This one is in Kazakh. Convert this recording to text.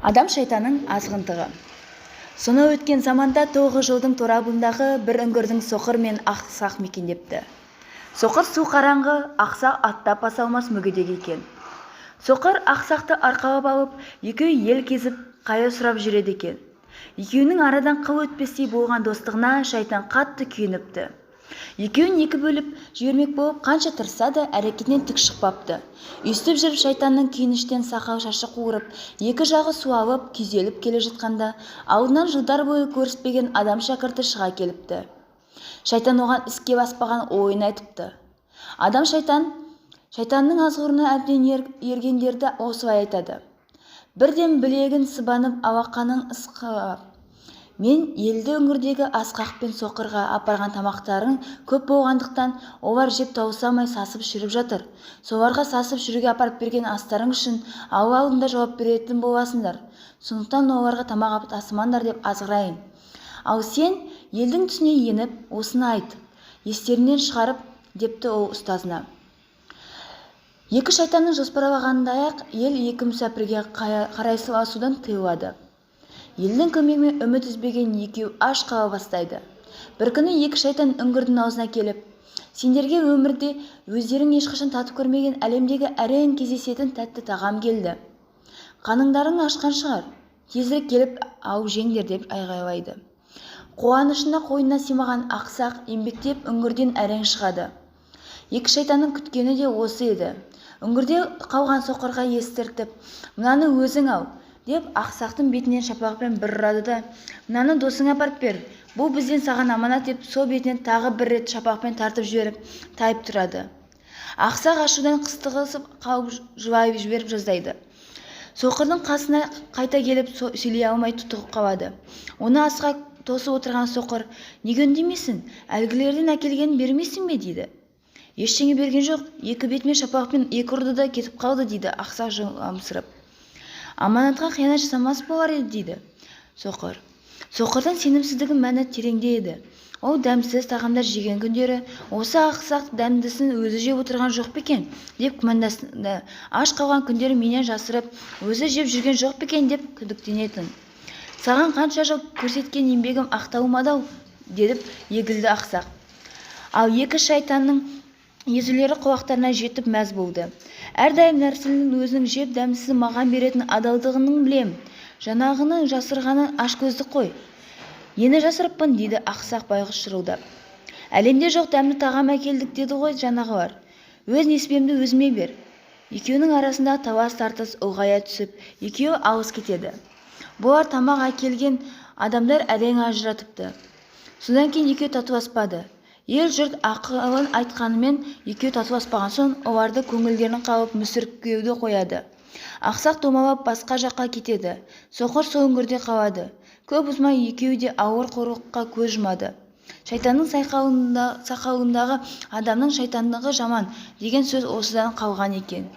Адам шайтанның азғындығы. Сонау өткен заманда 9 жылдың торабындағы бір үңгірдің соқыр мен ақсақ мекендепті. Соқыр су қараңғы, ақсақ аттап баса алмас мүгедек екен. Соқыр ақсақты арқалап алып, екеуі ел кезіп, қайыр сұрап жүреді екен. Екеуінің арадан қыл өтпестей болған достығына шайтан қатты күйініпті. Екеуін екі бөліп жібермек болып қанша тырысса да әрекетінен түк шықпапты. Үстіп жүріп шайтанның күйініштен сақал шашы қуырып, екі жағы суалып, күйзеліп келе жатқанда, алдынан жылдар бойы көріспеген адам шәкірті шыға келіпті. Шайтан оған іске баспаған ойын айтыпты. Адам шайтанның азғырына әбден ергендерді осылай айтады. Бірден білегін сыбанып, алақанын ысқылап: мен елді өңірдегі ақсақ пен соқырға апарған тамақтарың көп болғандықтан, олар жеп тауыса алмай сасып жүріп жатыр. Соларға сасып жүруге апарып берген астарың үшін Алла алдында жауап беретін боласыңдар. Сондықтан оларға тамақ тасымаңдар деп азғырайын. Ал сен елдің түсіне еніп, осыны айт, естерінен шығарып, депті ол ұстазына. Екі шайтанның жоспарлағандай-ақ ел екі мүсәпірге қарай сыласудан тыйылады. Елдің көмегімен үміт үзбеген екеу аш қала бастайды. Бір күні екі шайтан үңгірдің аузына келіп: сендерге өмірде өздерің ешқашан татып көрмеген әлемдегі әрең кездесетін тәтті тағам келді. Қаныңдарың ашқан шығар, тезірек келіп алып жеңдер деп айғайлайды. Қуанышына қойнына сыймаған ақсақ еңбектеп үңгірден әрең шығады. Екі шайтанның күткені де осы еді. Үңгірде қалған соқырға естіртіп: мынаны өзің ал, деп ақсақтың бетінен шапалақпен бір ұрады да: мынаны досыңа апарып бер, бұл бізден саған аманат, деп сол бетінен тағы бір рет шапалақпен тартып жіберіп тайып тұрады. Ақсақ ашудан қыстығысып қалып жылай жіберіп жаздайды. Соқырдың қасына қайта келіп сөйлей алмай тұтығып қалады. Оны асыға тосып отырған соқыр: неге үндемейсің, әлгілерден әкелгенін бермейсің бе, дейді. Ештеңе берген жоқ, екі бетімен шапалақпен екі ұрды да кетіп қалды, дейді ақсақ жыламсырап. Аманатқа қиянат жасамас болар еді, дейді соқыр. Соқырдың сенімсіздігі мәні тереңде еді. Ол дәмсіз тағамдар жеген күндері осы ақсақ дәмдісін өзі жеп отырған жоқ па екен деп күмәнданды. Аш қалған күндері менен жасырып, өзі жеп жүрген жоқ па екен деп күдіктенетін. Саған қанша жыл көрсеткен еңбегім ақталмады-ау, дедіп егілді ақсақ. Ал екі шайтанның езулері құлақтарына жетіп мәз болды. Әрдайым нәрсенің өзінің жеп дәмсізін маған беретін адалдығының білем. Жанағының жасырғанын ашкөздік қой. Ені жасырыппын, дейді ақсақ байғұс шырылдап. Әлемде жоқ дәмді тағам әкелдік, деді ғой жанағылар. Өз несібемді өзіме бер. Екеуінің арасында талас тартыс ұлғая түсіп, екеуі алыс кетеді. Бұлар тамақ әкелген адамдар әрең ажыратыпты. Содан кейін екеуі татуласпады. Ел жұрт ақылын айтқанымен екеу татуласпаған соң, оларды көңілдерін қалып мүсіркеуді қояды. Ақсақ домалап басқа жаққа кетеді. Соқыр сол үңгірде қалады. Көп ұзамай екеуі де ауыр қорлыққа көз жұмады. Шайтанның сақалындағы адамның шайтандығы жаман деген сөз осыдан қалған екен.